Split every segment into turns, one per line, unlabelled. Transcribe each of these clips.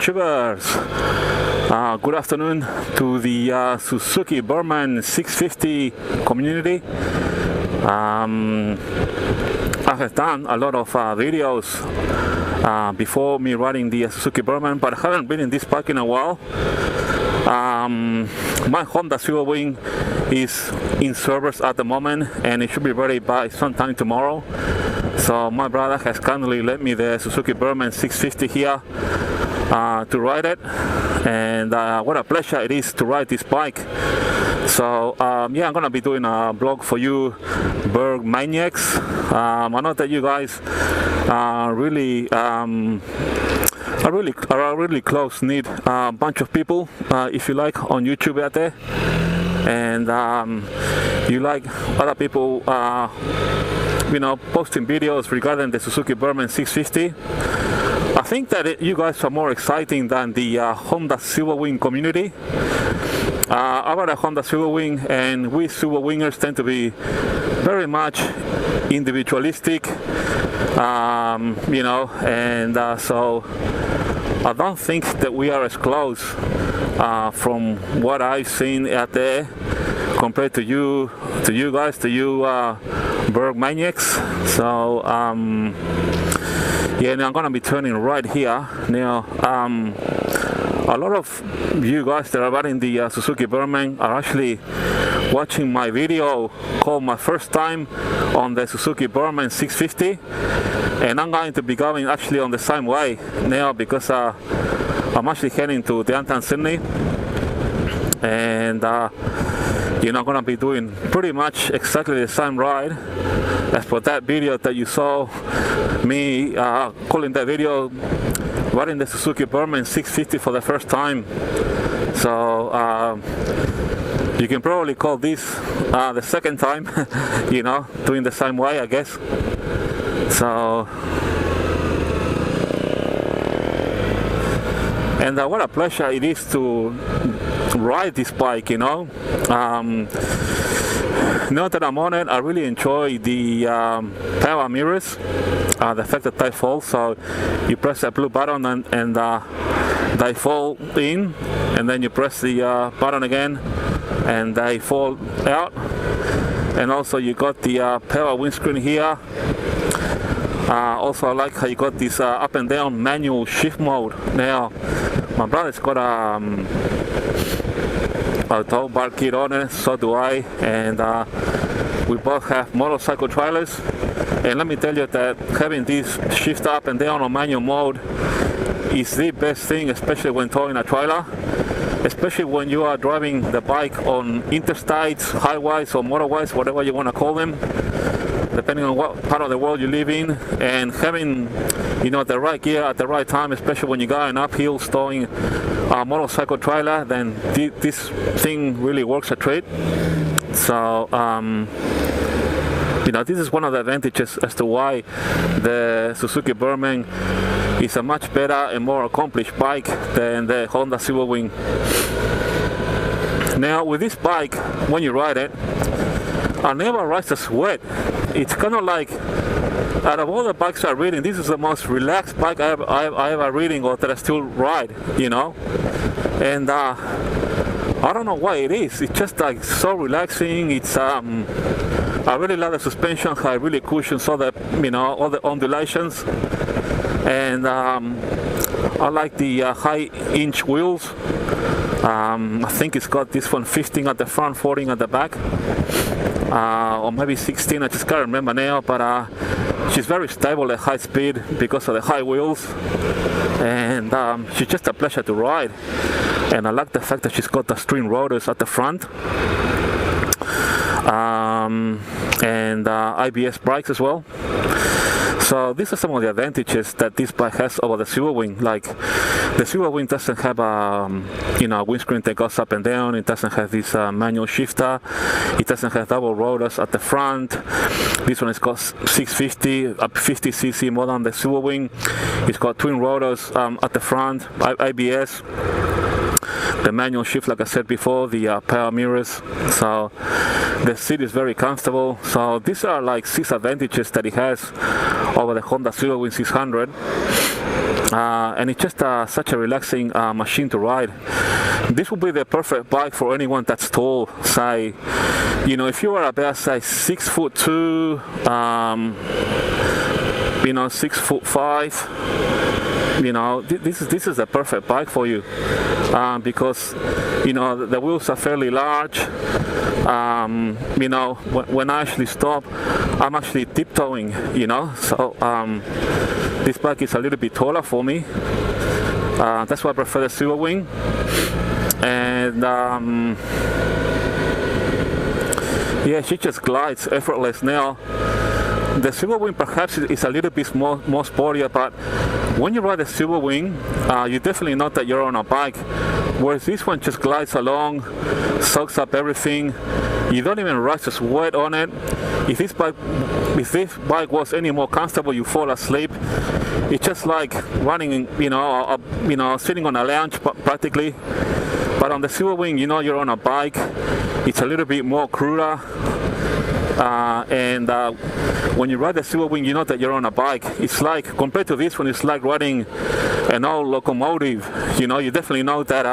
YouTubers, good afternoon to the Suzuki Burgman 650 community. I have done a lot of videos before me riding the Suzuki Burgman, but I haven't been in this bike in a while. My Honda Silverwing is in service at the moment and it should be ready by sometime tomorrow. So my brother has kindly lent me the Suzuki Burgman 650 here to ride it, and what a pleasure it is to ride this bike. So yeah, I'm gonna be doing a blog for you Berg maniacs. I know that you guys are really a really close-knit bunch of people, if you like, on YouTube out there, and you like other people you know, posting videos regarding the Suzuki Burgman 650. I think that you guys are more exciting than the Honda Silverwing community. I ride a Honda Silverwing, and we Silverwingers tend to be very much individualistic, you know, and so I don't think that we are as close from what I've seen out there compared to you guys, Berg maniacs. So yeah, now I'm gonna be turning right here. Now a lot of you guys that are riding the Suzuki Burgman are actually watching my video called My First Time on the Suzuki Burgman 650, and I'm going to be going actually on the same way now because I'm actually heading to downtown Sydney, and you know, I'm gonna be doing pretty much exactly the same ride as for that video that you saw me calling that video riding the Suzuki Burgman 650 for the first time. So you can probably call this the second time, you know, doing the same way, I guess. So, and what a pleasure it is to ride this bike, you know. Now that I'm on it, I really enjoy the power mirrors, the fact that they fall, so you press that blue button and they fall in, and then you press the button again and they fall out. And also you got the power windscreen here. Also I like how you got this up and down manual shift mode. Now my brother's got a tow bar kit on it, so do I, and we both have motorcycle trailers, and let me tell you that having this shift up and down on manual mode is the best thing, especially when towing a trailer, especially when you are driving the bike on interstates, highways or motorways, whatever you want to call them, depending on what part of the world you live in, and having, you know, the right gear at the right time, especially when you're going uphill towing a motorcycle trailer, then this thing really works a treat. So you know, this is one of the advantages as to why the Suzuki Burgman is a much better and more accomplished bike than the Honda Silverwing. Now with this bike, when you ride it, I never ride a sweat. It's kind of like, out of all the bikes I'm riding, this is the most relaxed bike I ever ridden, or that I still ride, you know. And I don't know why it is. It's just like so relaxing. It's I really love the suspension, how it really cushions all the, you know, all the undulations, and I like the high inch wheels. I think it's got this one 15 at the front, 14 at the back, or maybe 16, I just can't remember now, but she's very stable at high speed because of the high wheels, and she's just a pleasure to ride. And I like the fact that she's got the string rotors at the front, and ABS brakes as well. So these are some of the advantages that this bike has over the Silverwing. Like, the Silverwing doesn't have a you know, windscreen that goes up and down. It doesn't have this manual shifter. It doesn't have double rotors at the front. This one has got 650, 50cc more than the Silverwing. It's got twin rotors at the front, ABS. The manual shift, like I said before, the power mirrors, so the seat is very comfortable. So these are like 6 advantages that it has over the Honda Silverwing 600. and it's just such a relaxing machine to ride. This will be the perfect bike for anyone that's tall. Say, if you are about, say, 6'2", 6'5", this is the perfect bike for you, because the wheels are fairly large. When I actually stop, I'm actually tiptoeing, so this bike is a little bit taller for me. That's why I prefer the Silver Wing. And yeah, she just glides effortless now. The Silver Wing perhaps is a little bit more sportier, but when you ride the Silver Wing, you definitely know that you're on a bike. Whereas this one just glides along, soaks up everything. You don't even rush a sweat on it. If this bike was any more comfortable, you fall asleep. It's just like running, sitting on a lounge practically. But on the Silver Wing, you're on a bike. It's a little bit more cruder. And when you ride the Silver Wing, you know that you're on a bike. It's like, compared to this one, it's like riding an old locomotive. You definitely know that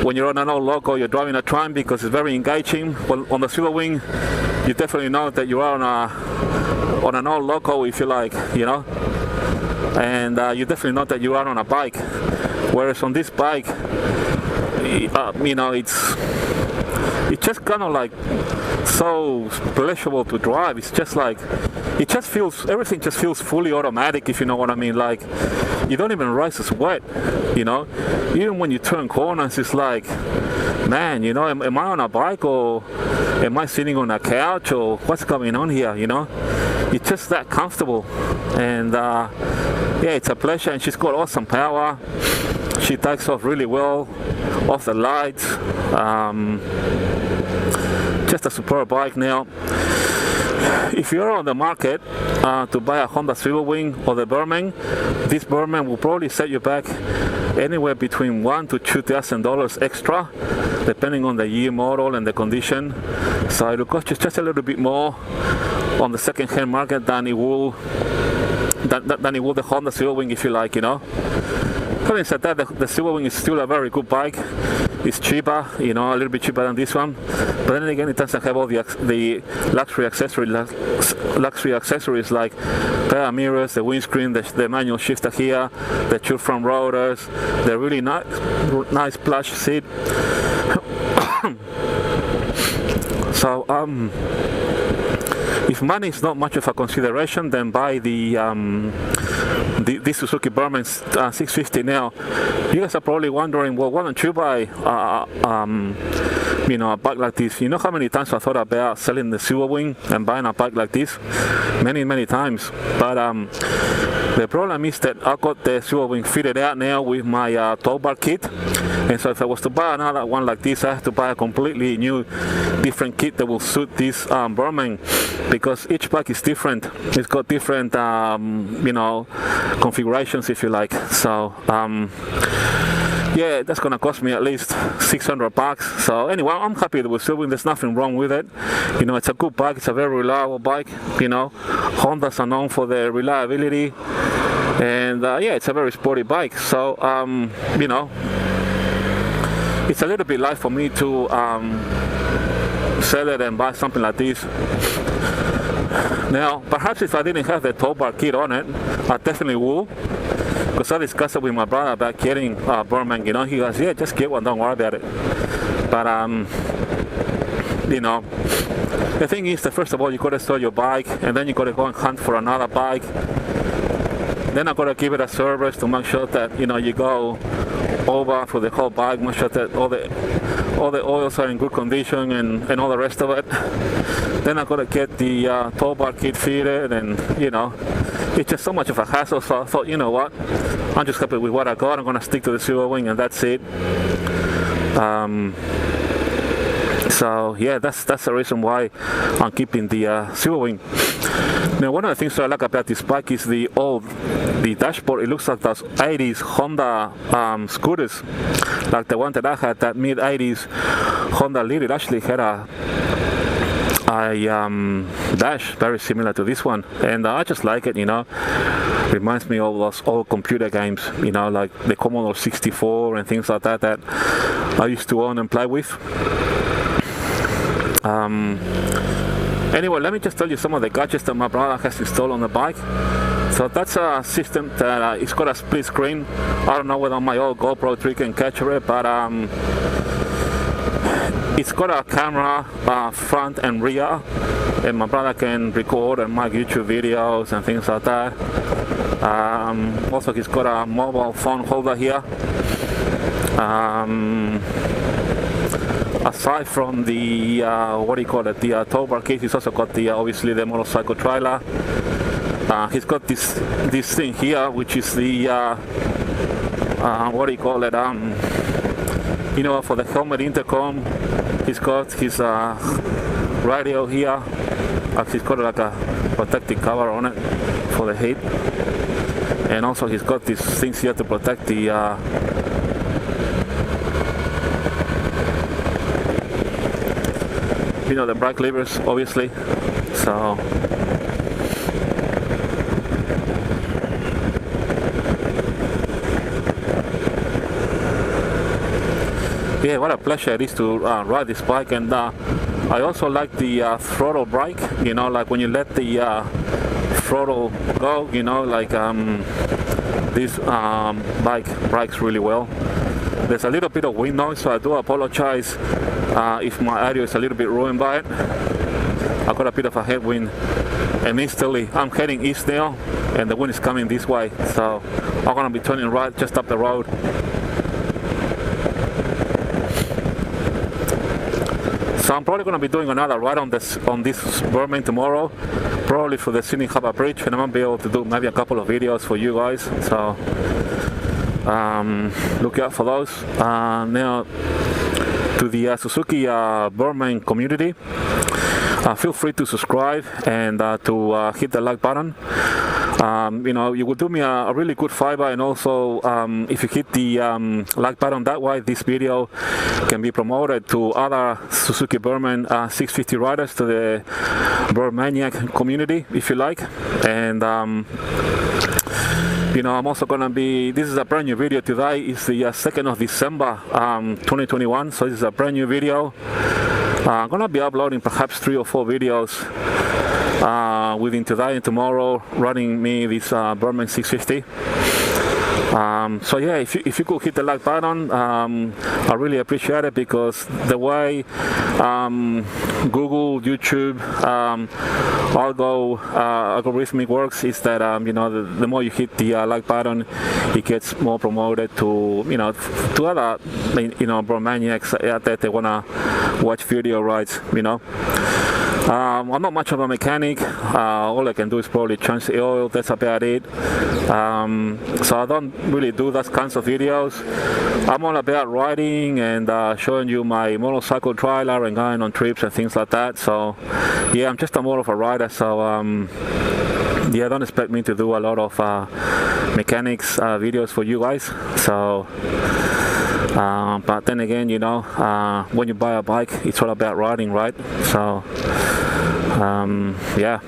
when you're on an old loco, you're driving a train because it's very engaging. Well, on the Silver Wing, you definitely know that you are on an old loco, if you like, and you definitely know that you are on a bike. Whereas on this bike, it's just kind of like so pleasurable to drive. It's just like, everything just feels fully automatic, if you know what I mean. Like, you don't even rise a sweat, even when you turn corners. It's like, man, am I on a bike, or am I sitting on a couch, or what's going on here? It's just that comfortable. And yeah, it's a pleasure. And she's got awesome power. She takes off really well off the lights. Just a superb bike now. If you're on the market to buy a Honda Silver Wing or the Balmain, this Balmain will probably set you back anywhere between $1,000 to $2,000 extra, depending on the year, model, and the condition. So it will cost you just a little bit more on the second-hand market than it will the Honda Silver Wing, if you like, Having said that, the Silver Wing is still a very good bike. It's cheaper, a little bit cheaper than this one. But then again, it doesn't have all the luxury accessories like power mirrors, the windscreen, the manual shifter here, the two front rotors, the really nice plush seat. So, if money is not much of a consideration, then buy the Suzuki Burgman 650 now. You guys are probably wondering, well, why don't you buy a bike like this? You know how many times I thought about selling the Silver Wing and buying a bike like this? Many times. But the problem is that I got the Silver Wing fitted out now with my tow bar kit. And so if I was to buy another one like this, I have to buy a completely new, different kit that will suit this Balmain, because each bike is different. It's got different, configurations, if you like. So, yeah, that's gonna cost me at least $600. So anyway, I'm happy with Silver Wing. There's nothing wrong with it. It's a good bike. It's a very reliable bike. Hondas are known for their reliability, and yeah, it's a very sporty bike. So it's a little bit light for me to sell it and buy something like this. Now, perhaps if I didn't have the tow bar kit on it, I definitely would. Because I discussed it with my brother about getting Balmain. He goes, yeah, just get one, don't worry about it. But the thing is that first of all, you got to store your bike, and then you got to go and hunt for another bike. Then I got to give it a service to make sure that you go over for the whole bike, make sure that all the oils are in good condition and all the rest of it. Then I got to get the tow bar kit fitted, and it's just so much of a hassle. So I thought, you know what, I'm just happy with what I got. I'm going to stick to the Silver Wing, and that's it. So yeah, that's the reason why I'm keeping the Silver Wing. Now, one of the things that I like about this bike is the dashboard. It looks like those 80s Honda scooters, like the one that I had, that mid-80s Honda Lead. It actually had a dash very similar to this one, and I just like it. Reminds me of those old computer games, you know, like the Commodore 64 and things like that that I used to own and play with. Anyway, let me just tell you some of the gadgets that my brother has installed on the bike. So that's a system that it's got a split screen. I don't know whether my old GoPro 3 can capture it, but it's got a camera front and rear, and my brother can record and make YouTube videos and things like that. Also, he's got a mobile phone holder here. Aside from the what do you call it, the tow bar case, he's also got the obviously the motorcycle trailer. He's got this thing here, which is the what do you call it, you know, for the helmet intercom. He's got his radio here. He's got like a protective cover on it for the heat, and also he's got these things here to protect the you know, the brake levers, obviously. So yeah, what a pleasure it is to ride this bike. And I also like the throttle brake, you know, like when you let the throttle go, you know, like this bike brakes really well. There's a little bit of wind noise, so I do apologize if my audio is a little bit ruined by it. I got a bit of a headwind, and instantly I'm heading east now, and the wind is coming this way, so I'm gonna be turning right just up the road. So I'm probably gonna be doing another ride on this Balmain tomorrow, probably for the Sydney Harbour Bridge, and I'm gonna be able to do maybe a couple of videos for you guys. So look out for those. Now to the Suzuki Burgman community, feel free to subscribe and to hit the like button. You know, you will do me a really good favor, and also if you hit the like button, that way this video can be promoted to other Suzuki Burgman 650 riders, to the Burgmaniac community, if you like. And you know, I'm also gonna be, this is a brand new video today. It's the 2nd of December 2021, so this is a brand new video. I'm gonna be uploading perhaps 3 or 4 videos within today and tomorrow, running me this Burgman 650. So yeah, if you could hit the like button, I really appreciate it, because the way Google, YouTube, algorithmic works is that you know, the more you hit the like button, it gets more promoted to, you know, to other, you know, Burgmaniacs out there that wanna watch video rides, you know. I'm not much of a mechanic. All I can do is probably change the oil. That's about it. So I don't really do those kinds of videos. I'm all about riding and showing you my motorcycle trailer and going on trips and things like that. So yeah, I'm just more of a rider. So yeah, don't expect me to do a lot of mechanics videos for you guys. So but then again, you know, when you buy a bike, it's all about riding, right? So yeah.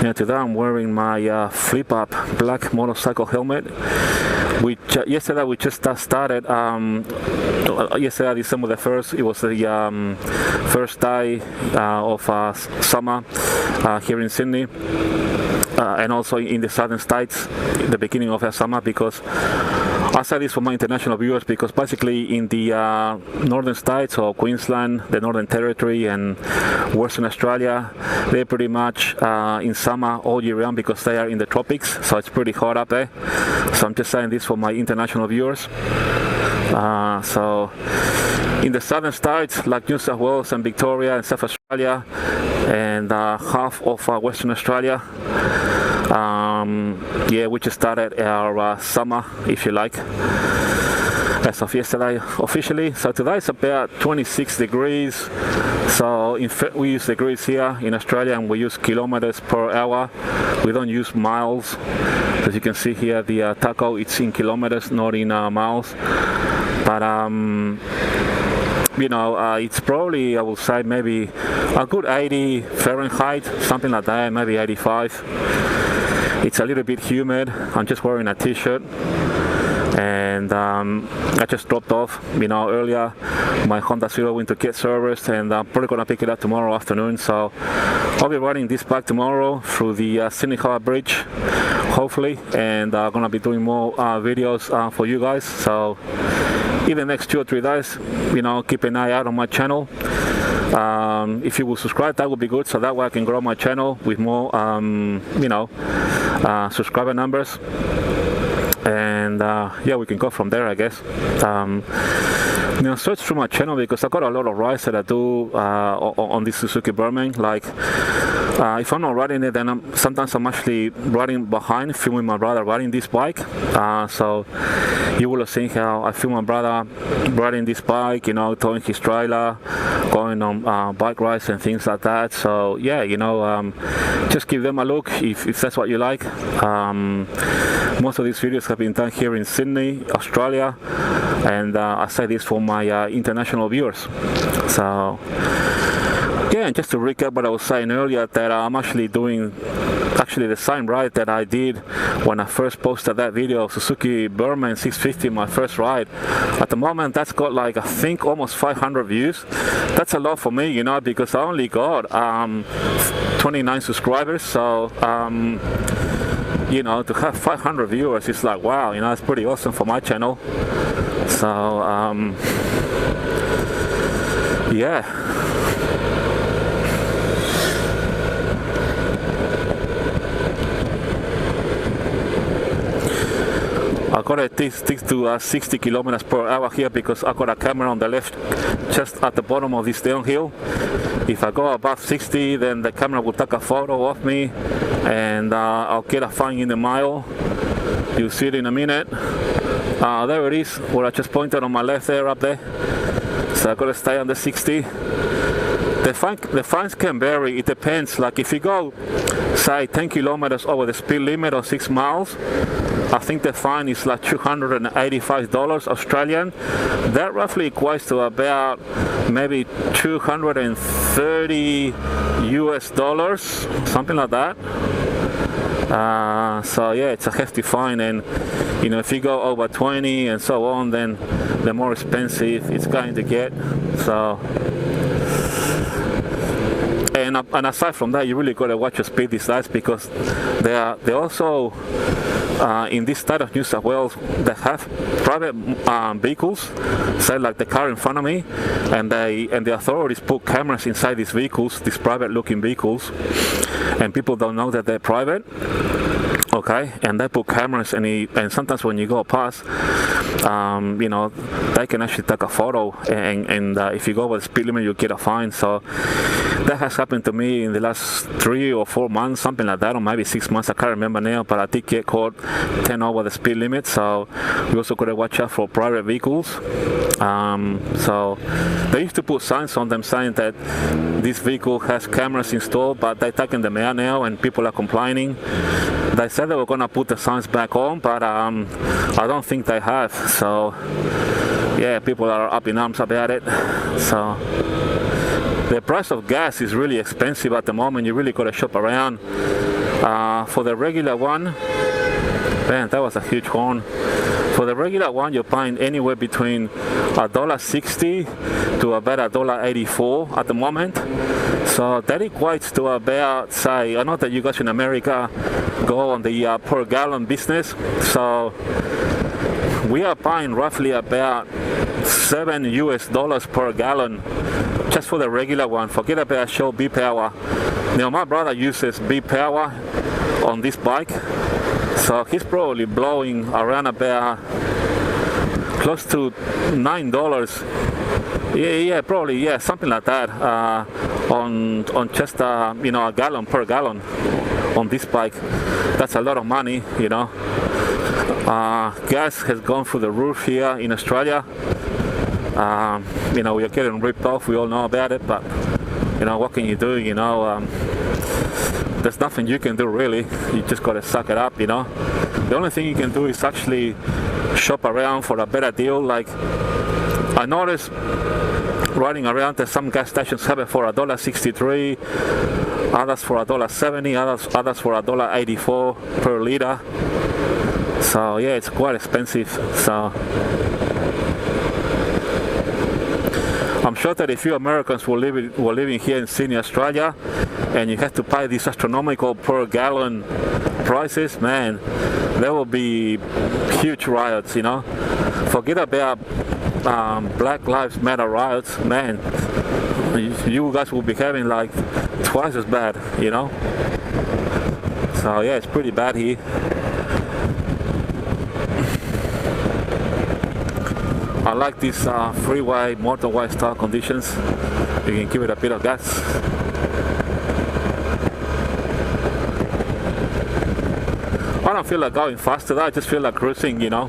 Yeah, today I'm wearing my flip-up black motorcycle helmet, which yesterday we just started. Yesterday, December the 1st, it was the first day of summer here in Sydney. And also in the southern states, the beginning of the summer, because I say this for my international viewers, because basically in the northern states, or Queensland, the Northern Territory and Western Australia, they're pretty much in summer all year round, because they are in the tropics, so it's pretty hot up there. So I'm just saying this for my international viewers. So in the southern states like New South Wales and Victoria and South Australia and half of Western Australia, yeah, we just started our summer, if you like, as of yesterday officially. So today it's about 26 degrees. So in fact, we use degrees here in Australia, and we use kilometers per hour. We don't use miles. As you can see here, the taco, it's in kilometers, not in miles. But you know, it's probably, I would say, maybe a good 80 Fahrenheit, something like that, maybe 85. It's a little bit humid. I'm just wearing a t-shirt, and I just dropped off, earlier my Honda Civic to get serviced, and I'm probably gonna pick it up tomorrow afternoon. So I'll be riding this bike tomorrow through the Sydney Harbour Bridge, hopefully, and I'm gonna be doing more videos for you guys. So in the next 2 or 3 days, keep an eye out on my channel. If you will subscribe, that would be good, so that way I can grow my channel with more subscriber numbers, and yeah, we can go from there, I guess. Search through my channel, because I got a lot of rides that I do on this Suzuki Burgman. Like if I'm not riding it, then sometimes I'm actually riding behind, filming my brother riding this bike. So you will have seen how I film my brother riding this bike, towing his trailer, going on bike rides and things like that. So yeah, just give them a look if that's what you like. Most of these videos have been done here in Sydney, Australia, and I say this for my international viewers. So yeah, and just to recap what I was saying earlier, that I'm actually doing the same ride that I did when I first posted that video of Suzuki Burgman 650, my first ride. At the moment, that's got like, I think, almost 500 views. That's a lot for me, because I only got 29 subscribers. So to have 500 viewers is like, wow, it's pretty awesome for my channel. So yeah. I got to stick to 60 kilometers per hour here, because I got a camera on the left just at the bottom of this downhill. If I go above 60, then the camera will take a photo of me, and I'll get a fine in the mile. You'll see it in a minute. There it is, where I just pointed on my left there, up there. So I got to stay under 60. The fines can vary. It depends. Like if you go, say, 10 kilometers over the speed limit or 6 miles, I think the fine is like $285 Australian. That roughly equates to about maybe 230 US dollars, something like that. So yeah, it's a hefty fine, and if you go over 20 and so on, then the more expensive it's going to get. So and aside from that, you really got to watch your speed these days, because they also in this state of New South Wales, they have private vehicles, say like the car in front of me, and the authorities put cameras inside these vehicles, these private looking vehicles, and people don't know that they're private. Okay, and they put cameras, and sometimes when you go past, they can actually take a photo, and if you go over the speed limit, you get a fine. So that has happened to me in the last 3 or 4 months, something like that, or maybe 6 months. I can't remember now, but I did get caught 10 over the speed limit. So we also got to watch out for private vehicles. So they used to put signs on them saying that this vehicle has cameras installed, but they're taking them out now, and people are complaining. They said they were going to put the signs back on, but I don't think they have. So yeah, people are up in arms about it. So the price of gas is really expensive at the moment. You really got to shop around. For the regular one, man, that was a huge horn. For the regular one, you're paying anywhere between $1.60 to about $1.84 at the moment. So that equates to about, say, I know that you guys in America go on the per gallon business. So we are paying roughly about $7 US per gallon just for the regular one. Forget about Shell B Power. Now my brother uses B Power on this bike, so he's probably blowing around about close to $9. Yeah, probably, yeah, something like that, on just a gallon per gallon on this bike. That's a lot of money, Gas has gone through the roof here in Australia. We are getting ripped off. We all know about it, but what can you do? There's nothing you can do really. You just got to suck it up. The only thing you can do is actually shop around for a better deal. Like I noticed riding around that some gas stations have it for $1.63 others for $1.70, others for $1.84 per liter. So yeah, it's quite expensive. So I'm sure that if you Americans were living here in Sydney, Australia, and you had to pay these astronomical per gallon prices, man, there will be huge riots, you know. Forget about Black Lives Matter riots, man. You guys will be having like twice as bad, you know. So yeah, it's pretty bad here. I like these freeway, motorway style conditions. You can give it a bit of gas. I don't feel like going faster, I just feel like cruising, you know.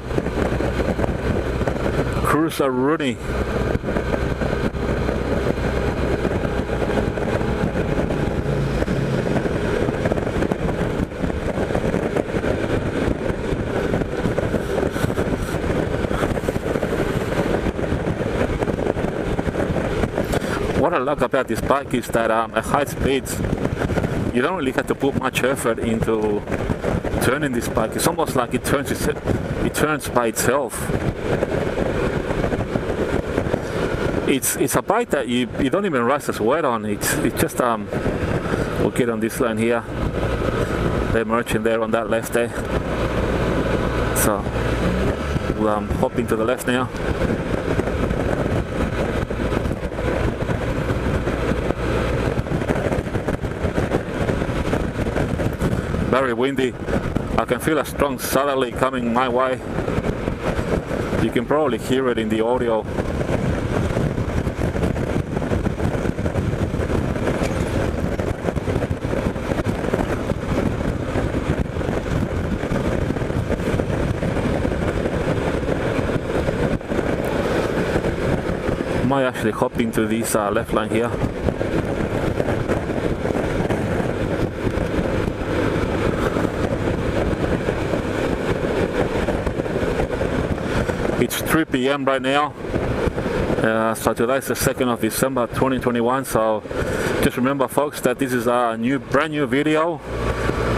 Cruiser Rooney. What I like about this bike is that at high speeds, you don't really have to put much effort into turning this bike. It's almost like it turns by itself. It's a bike that you don't even rush the sweat on. It's just we'll get on this line here. They're merging there on that left there. So we'll hop into the left now. Very windy. I can feel a strong southerly coming my way. You can probably hear it in the audio. Might actually hop into this left line here. It's 3 p.m. right now. So today is the 2nd of December 2021. So just remember, folks, that this is a brand new video.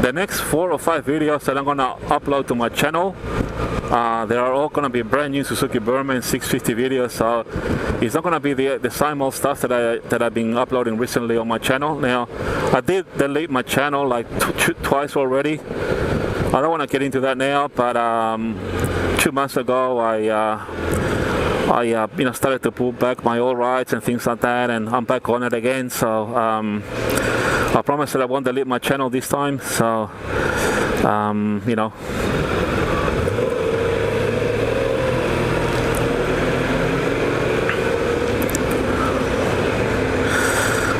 The next 4 or 5 videos that I'm gonna upload to my channel, they are all gonna be brand new Suzuki Burgman 650 videos. So it's not gonna be the same old stuff that I've been uploading recently on my channel. Now, I did delete my channel like twice already. I don't want to get into that now, but 2 months ago I started to pull back my old rides and things like that, and I'm back on it again. So I promise that I won't delete my channel this time. So you know.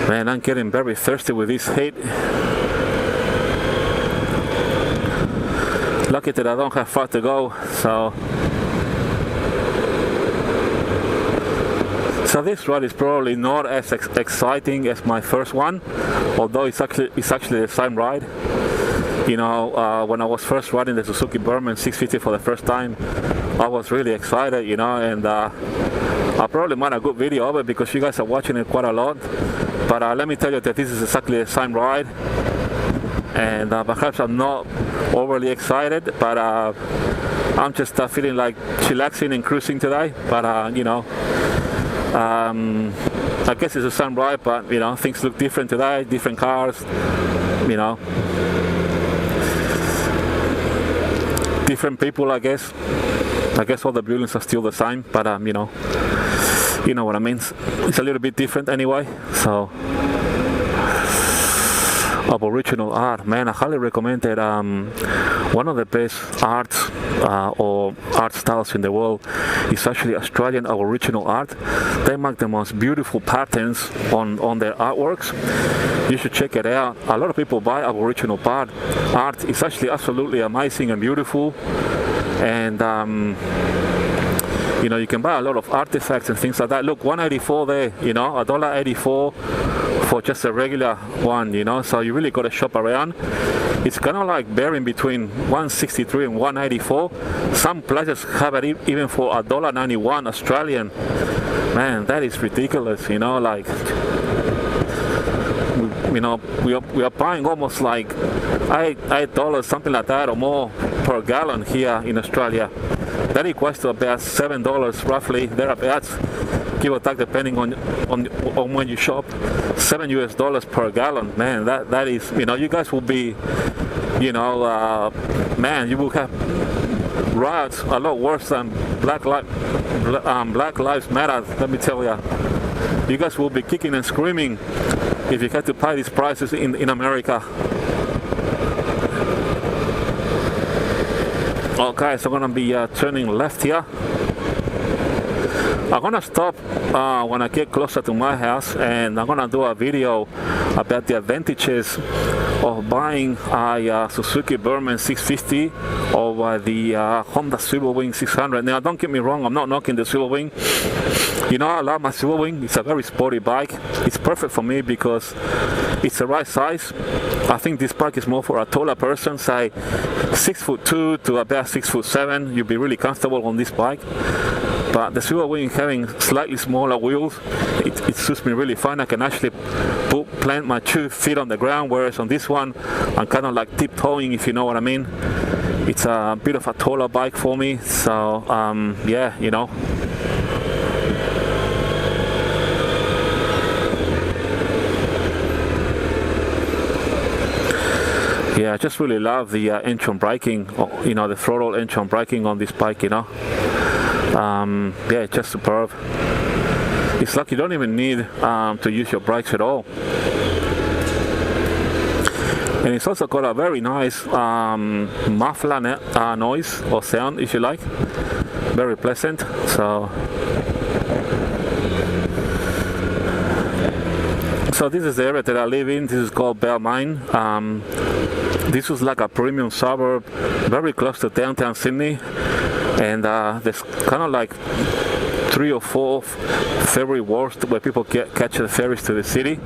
Man, I'm getting very thirsty with this heat. Lucky that I don't have far to go. So this ride is probably not as exciting as my first one, although it's actually the same ride. You know, when I was first riding the Suzuki Burgman 650 for the first time, I was really excited, you know, and I probably made a good video of it because you guys are watching it quite a lot. But let me tell you that this is exactly the same ride, and perhaps I'm not overly excited, but I'm just feeling like chillaxing and cruising today. But you know, I guess it's the same ride, but you know, things look different today, different cars, you know, different people. I guess all the buildings are still the same, but you know what I mean. It's a little bit different anyway. So Aboriginal art, man, I highly recommend it. One of the best arts or art styles in the world is actually Australian Aboriginal art. They make the most beautiful patterns on their artworks. You should check it out. A lot of people buy Aboriginal art. It's actually absolutely amazing and beautiful, and you know, you can buy a lot of artifacts and things like that. Look, $1.84 there, you know, $1.84 for just a regular one, you know, so you really got to shop around. It's kind of like varying between $1.63 and $1.84. Some places have it even for $1.91 Australian. Man, that is ridiculous, you know, like we are buying almost like $8, something like that, or more per gallon here in Australia. That equates to about $7 roughly, thereabouts, give or take, depending on when you shop. $7 per gallon, man. That is, you guys will be, man, you will have riots a lot worse than Black Lives Matter. Let me tell you, you guys will be kicking and screaming if you had to pay these prices in America. Okay, so I'm gonna be turning left here. I'm gonna stop when I get closer to my house, and I'm gonna do a video about the advantages of buying a Suzuki Burgman 650 over the Honda Silverwing 600. Now, don't get me wrong, I'm not knocking the Silverwing. I love my Silverwing. It's a very sporty bike. It's perfect for me because it's the right size. I think this bike is more for a taller person, say 6'2" to about 6'7". You'll be really comfortable on this bike. But the Silverwing having slightly smaller wheels, it suits me really fine. I can actually plant my 2 feet on the ground, whereas on this one, I'm kind of like tiptoeing, if you know what I mean. It's a bit of a taller bike for me, so yeah, Yeah, I just really love the engine braking, the throttle engine braking on this bike, Yeah, it's just superb. It's like you don't even need to use your brakes at all. And it's also got a very nice muffler noise or sound, if you like. Very pleasant. So this is the area that I live in. This is called Balmain. This was like a premium suburb, very close to downtown Sydney. And there's kind of like 3 or 4 ferry wharfs where people catch the ferries to the city.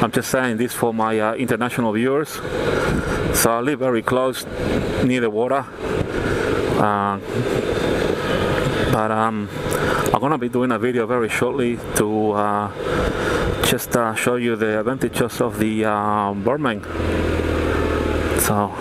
I'm just saying this for my international viewers. So I live very close, near the water. But I'm gonna be doing a video very shortly to just show you the advantages of the Balmain. So.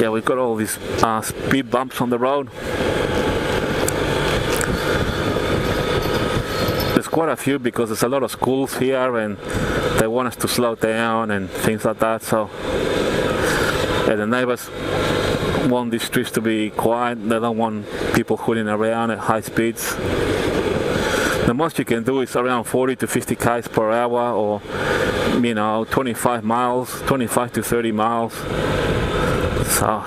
Yeah, we've got all these speed bumps on the road. There's quite a few because there's a lot of schools here and they want us to slow down and things like that. So the neighbors want these streets to be quiet. They don't want people hooting around at high speeds. The most you can do is around 40 to 50 km per hour, or 25 to 30 miles. So,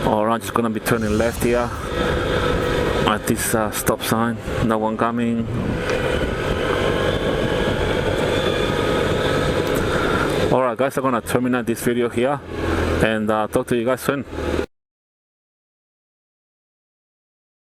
alright, just gonna be turning left here at this stop sign. No one coming. Alright guys, I'm gonna terminate this video here and talk to you guys soon.